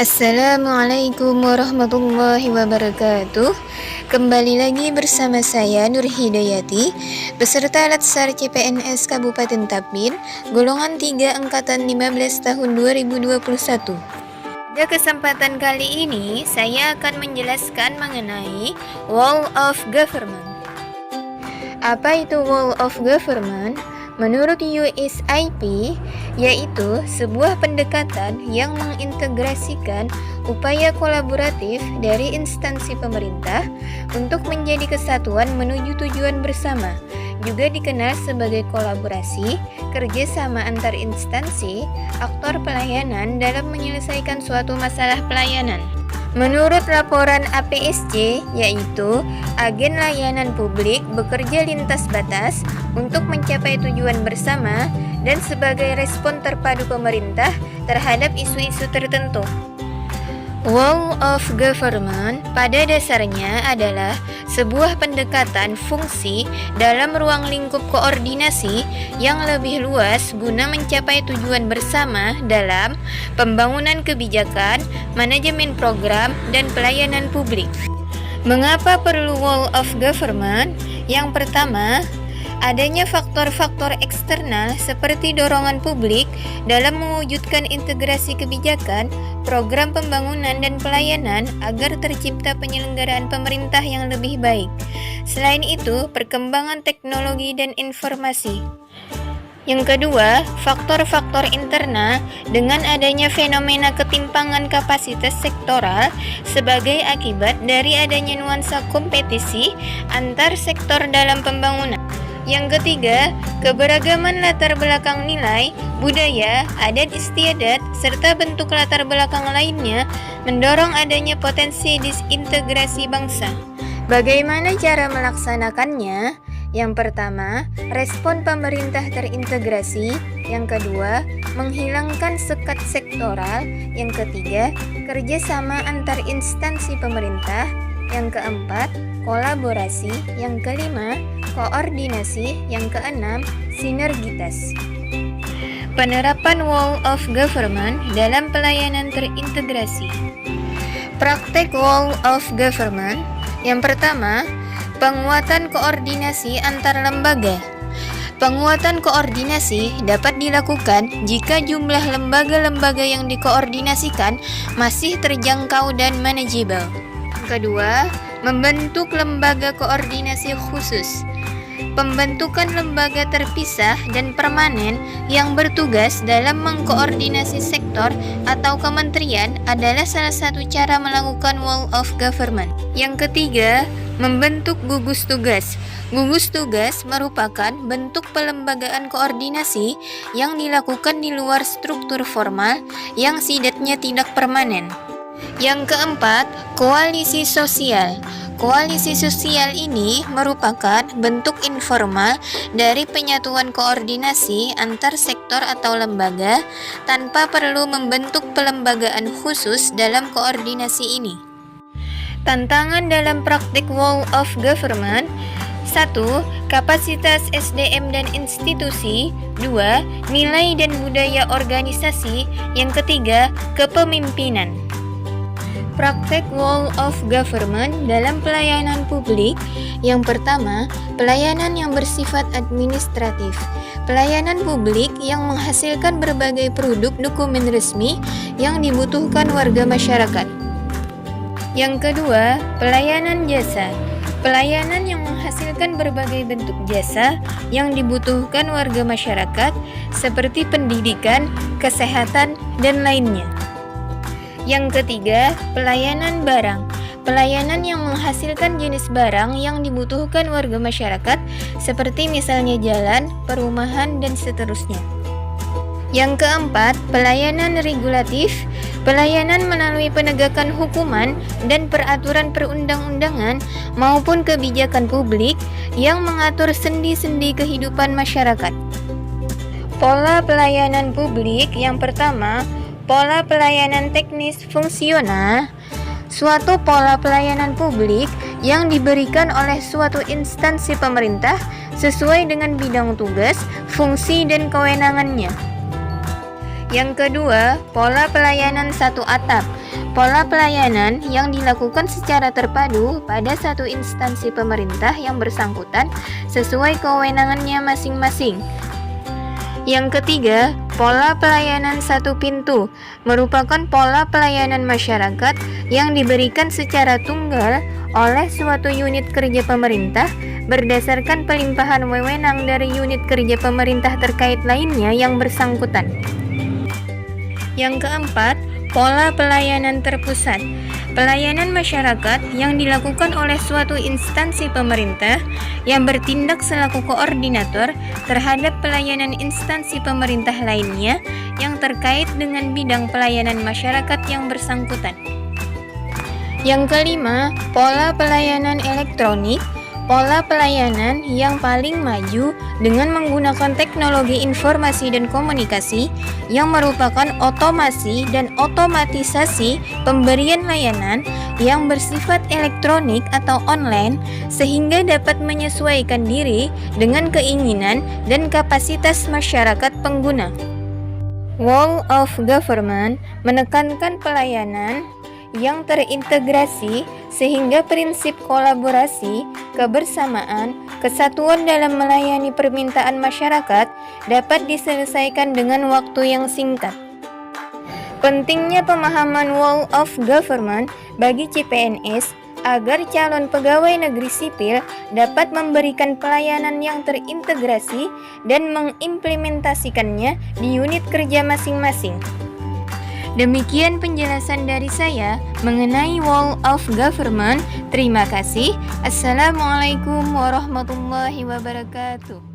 Assalamualaikum warahmatullahi wabarakatuh. Kembali lagi bersama saya Nur Hidayati, peserta Latsar CPNS Kabupaten Tapin, golongan 3 angkatan 15 tahun 2021. Pada kesempatan kali ini, saya akan menjelaskan mengenai Wall of Government. Apa itu Wall of Government? Menurut USIP, yaitu sebuah pendekatan yang mengintegrasikan upaya kolaboratif dari instansi pemerintah untuk menjadi kesatuan menuju tujuan bersama. Juga dikenal sebagai kolaborasi, kerjasama antar instansi, aktor pelayanan dalam menyelesaikan suatu masalah pelayanan. Menurut laporan APSC, yaitu agen layanan publik bekerja lintas batas untuk mencapai tujuan bersama dan sebagai respon terpadu pemerintah terhadap isu-isu tertentu. Wall of Government pada dasarnya adalah sebuah pendekatan fungsi dalam ruang lingkup koordinasi yang lebih luas guna mencapai tujuan bersama dalam pembangunan kebijakan, manajemen program, dan pelayanan publik. Mengapa perlu Wall of Government? Yang pertama, adanya faktor-faktor eksternal seperti dorongan publik dalam mewujudkan integrasi kebijakan, program pembangunan dan pelayanan agar tercipta penyelenggaraan pemerintah yang lebih baik. Selain itu, perkembangan teknologi dan informasi. Yang kedua, faktor-faktor internal dengan adanya fenomena ketimpangan kapasitas sektoral sebagai akibat dari adanya nuansa kompetisi antar sektor dalam pembangunan. Yang ketiga, keberagaman latar belakang nilai, budaya, adat istiadat, serta bentuk latar belakang lainnya mendorong adanya potensi disintegrasi bangsa. Bagaimana cara melaksanakannya? Yang pertama, respon pemerintah terintegrasi. Yang kedua, menghilangkan sekat sektoral. Yang ketiga, kerjasama antar instansi pemerintah. Yang keempat, kolaborasi. Yang kelima, koordinasi. Yang keenam, sinergitas. Penerapan Wall of Government dalam pelayanan terintegrasi. Praktek Wall of Government. Yang pertama, penguatan koordinasi antar lembaga. Penguatan koordinasi dapat dilakukan jika jumlah lembaga-lembaga yang dikoordinasikan masih terjangkau dan manajeable. Kedua, membentuk lembaga koordinasi khusus. Pembentukan lembaga terpisah dan permanen yang bertugas dalam mengkoordinasi sektor atau kementerian adalah salah satu cara melakukan Wall of Government. Yang ketiga, membentuk gugus tugas. Gugus tugas merupakan bentuk pelembagaan koordinasi yang dilakukan di luar struktur formal yang sifatnya tidak permanen. Yang keempat, koalisi sosial. Koalisi sosial ini merupakan bentuk informal dari penyatuan koordinasi antar sektor atau lembaga tanpa perlu membentuk pelembagaan khusus dalam koordinasi ini. Tantangan dalam praktik Wall of Government. 1. Kapasitas SDM dan institusi. 2. Nilai dan budaya organisasi. Yang ketiga, kepemimpinan. Praktek Wall of Government dalam pelayanan publik. Yang pertama, pelayanan yang bersifat administratif. Pelayanan publik yang menghasilkan berbagai produk dokumen resmi yang dibutuhkan warga masyarakat. Yang kedua, pelayanan jasa. Pelayanan yang menghasilkan berbagai bentuk jasa yang dibutuhkan warga masyarakat seperti pendidikan, kesehatan, dan lainnya. Yang ketiga, pelayanan barang. Pelayanan yang menghasilkan jenis barang yang dibutuhkan warga masyarakat seperti misalnya jalan, perumahan, dan seterusnya. Yang keempat, pelayanan regulatif. Pelayanan melalui penegakan hukuman dan peraturan perundang-undangan maupun kebijakan publik yang mengatur sendi-sendi kehidupan masyarakat. Pola pelayanan publik. Yang pertama, pola pelayanan teknis fungsional. Suatu pola pelayanan publik yang diberikan oleh suatu instansi pemerintah sesuai dengan bidang tugas, fungsi, dan kewenangannya. Yang kedua, pola pelayanan satu atap. pola pelayanan yang dilakukan secara terpadu pada satu instansi pemerintah yang bersangkutan sesuai kewenangannya masing-masing. Yang ketiga, pola pelayanan satu pintu merupakan pola pelayanan masyarakat yang diberikan secara tunggal oleh suatu unit kerja pemerintah berdasarkan pelimpahan wewenang dari unit kerja pemerintah terkait lainnya yang bersangkutan. Yang keempat, pola pelayanan terpusat. Pelayanan masyarakat yang dilakukan oleh suatu instansi pemerintah yang bertindak selaku koordinator terhadap pelayanan instansi pemerintah lainnya yang terkait dengan bidang pelayanan masyarakat yang bersangkutan. Yang kelima, pola pelayanan elektronik. Pola pelayanan yang paling maju dengan menggunakan teknologi informasi dan komunikasi yang merupakan otomasi dan otomatisasi pemberian layanan yang bersifat elektronik atau online sehingga dapat menyesuaikan diri dengan keinginan dan kapasitas masyarakat pengguna. Wall of Government menekankan pelayanan yang terintegrasi sehingga prinsip kolaborasi, kebersamaan, kesatuan dalam melayani permintaan masyarakat dapat diselesaikan dengan waktu yang singkat. Pentingnya pemahaman Wall of Government bagi CPNS agar calon pegawai negeri sipil dapat memberikan pelayanan yang terintegrasi dan mengimplementasikannya di unit kerja masing-masing. Demikian penjelasan dari saya mengenai Wall of Government. Terima kasih. Assalamualaikum warahmatullahi wabarakatuh.